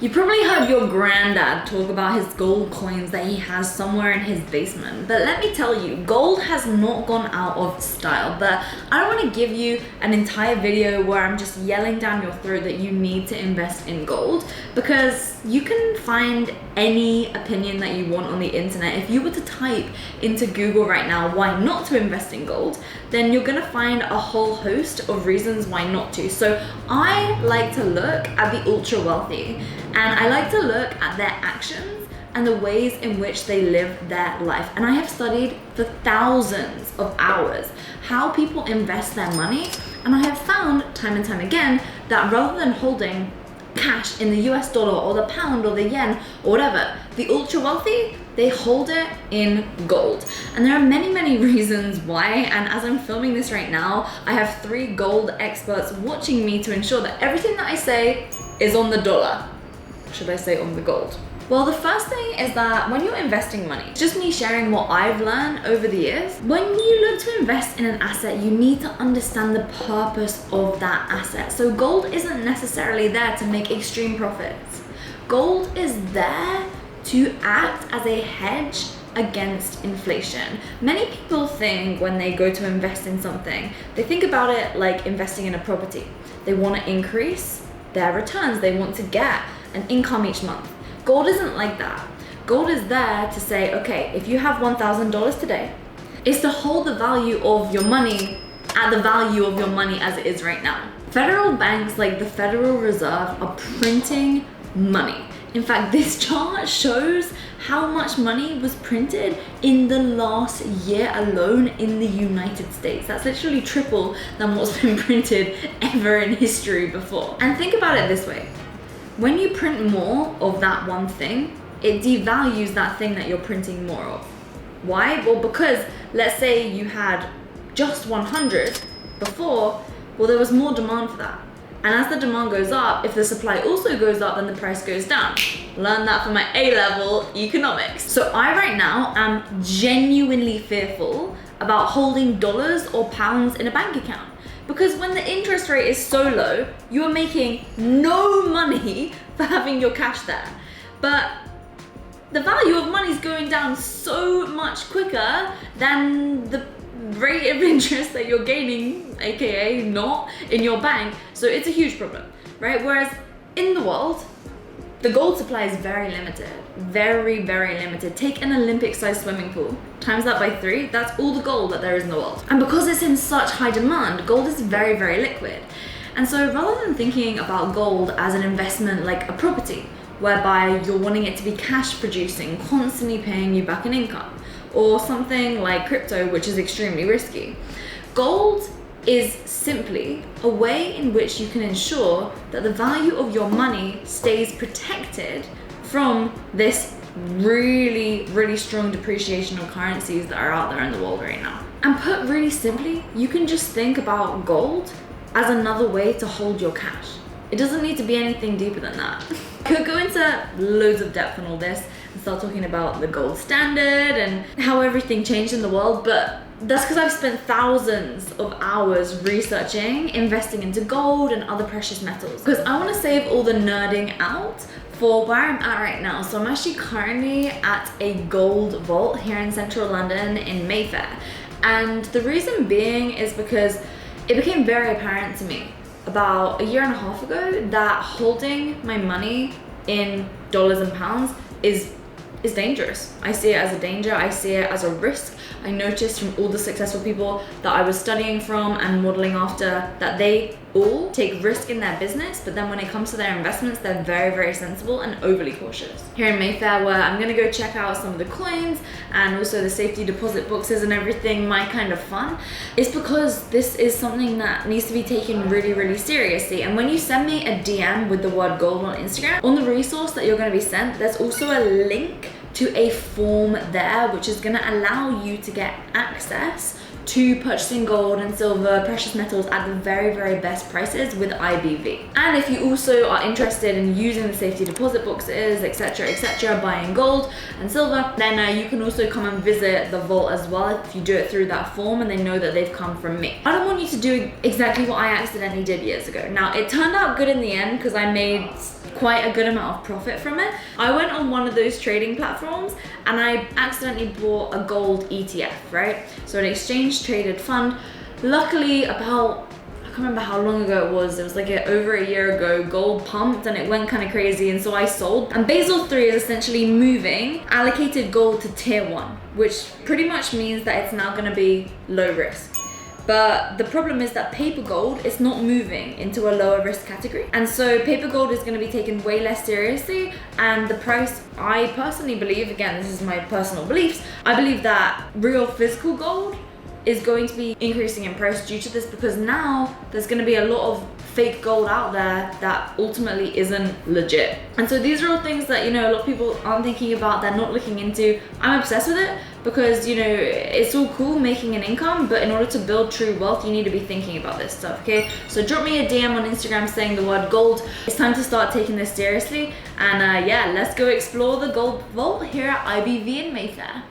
You probably heard your granddad talk about his gold coins that he has somewhere in his basement. But let me tell you, gold has not gone out of style. But I don't want to give you an entire video where I'm just yelling down your throat that you need to invest in gold, because you can find any opinion that you want on the internet. If you were to type into Google right now, why not to invest in gold, then you're gonna find a whole host of reasons why not to. So I like to look at the ultra wealthy, and I like to look at their actions and the ways in which they live their life. And I have studied for thousands of hours how people invest their money, and I have found time and time again that rather than holding cash in the US dollar or the pound or the yen or whatever, the ultra wealthy, they hold it in gold. And there are many reasons why, and as I'm filming this right now, I have 3 gold experts watching me to ensure that everything that I say is on the dollar. Should I say on the gold? Well, the first thing is that when you're investing money, just me sharing what I've learned over the years, when you look to invest in an asset, you need to understand the purpose of that asset. So gold isn't necessarily there to make extreme profits. Gold is there to act as a hedge against inflation. Many people think when they go to invest in something, they think about it like investing in a property. They want to increase their returns. They want to get an income each month. Gold isn't like that. Gold is there to say, okay, if you have $1,000 today, it's to hold the value of your money at the value of your money as it is right now. Federal banks like the Federal Reserve are printing money. In fact, this chart shows how much money was printed in the last year alone in the United States. That's literally triple than what's been printed ever in history before. And think about it this way. When you print more of that one thing, it devalues that thing that you're printing more of. Why? Well, because let's say you had just 100 before, well, there was more demand for that. And as the demand goes up, if the supply also goes up, then the price goes down. Learned that from my A-level economics. So I right now am genuinely fearful about holding dollars or pounds in a bank account. Because when the interest rate is so low, you are making no money for having your cash there. But the value of money is going down so much quicker than the rate of interest that you're gaining, aka not, in your bank. So it's a huge problem, right? Whereas in the world, the gold supply is very limited, very limited. Take an Olympic-sized swimming pool, times that by 3, that's all the gold that there is in the world. And because it's in such high demand, gold is very liquid. And so rather than thinking about gold as an investment like a property, whereby you're wanting it to be cash producing, constantly paying you back an income, or something like crypto, which is extremely risky, gold is simply a way in which you can ensure that the value of your money stays protected from this really strong depreciation of currencies that are out there in the world right now. And put really simply, you can just think about gold as another way to hold your cash. It doesn't need to be anything deeper than that. I could go into loads of depth on all this and start talking about the gold standard and how everything changed in the world, but that's because I've spent thousands of hours researching, investing into gold and other precious metals. Because I want to save all the nerding out for where I'm at right now. So I'm actually currently at a gold vault here in central London in Mayfair. And the reason being is because it became very apparent to me about a year and a half ago that holding my money in dollars and pounds is dangerous. I see it as a danger. I see it as a risk. I noticed from all the successful people that I was studying from and modeling after that they all take risk in their business, but then when it comes to their investments, they're very sensible and overly cautious. Here in Mayfair, where I'm gonna go check out some of the coins and also the safety deposit boxes and everything, my kind of fun, is because this is something that needs to be taken really seriously. And when you send me a DM with the word gold on Instagram, on the resource that you're gonna be sent, there's also a link to a form there, which is gonna allow you to get access to purchasing gold and silver, precious metals at the very best prices with IBV. And if you also are interested in using the safety deposit boxes, etc., buying gold and silver, then you can also come and visit the vault as well if you do it through that form and they know that they've come from me. I don't want you to do exactly what I accidentally did years ago. Now, it turned out good in the end because I made quite a good amount of profit from it. I went on one of those trading platforms and I accidentally bought a gold ETF, right? So an exchange traded fund. Luckily, about, I can't remember how long ago it was like over a year ago, gold pumped and it went kind of crazy, and so I sold. And Basel 3 is essentially moving allocated gold to tier 1, which pretty much means that it's now going to be low risk. But the problem is that paper gold is not moving into a lower risk category. And so paper gold is going to be taken way less seriously. And the price, I personally believe, again, this is my personal beliefs, I believe that real physical gold is going to be increasing in price due to this, because now there's going to be a lot of fake gold out there that ultimately isn't legit. And so these are all things that, you know, a lot of people aren't thinking about, they're not looking into. I'm obsessed with it because, you know, it's all cool making an income, but in order to build true wealth, you need to be thinking about this stuff, okay? So drop me a DM on Instagram saying the word gold. It's time to start taking this seriously. And yeah, let's go explore the gold vault here at IBV in Mayfair.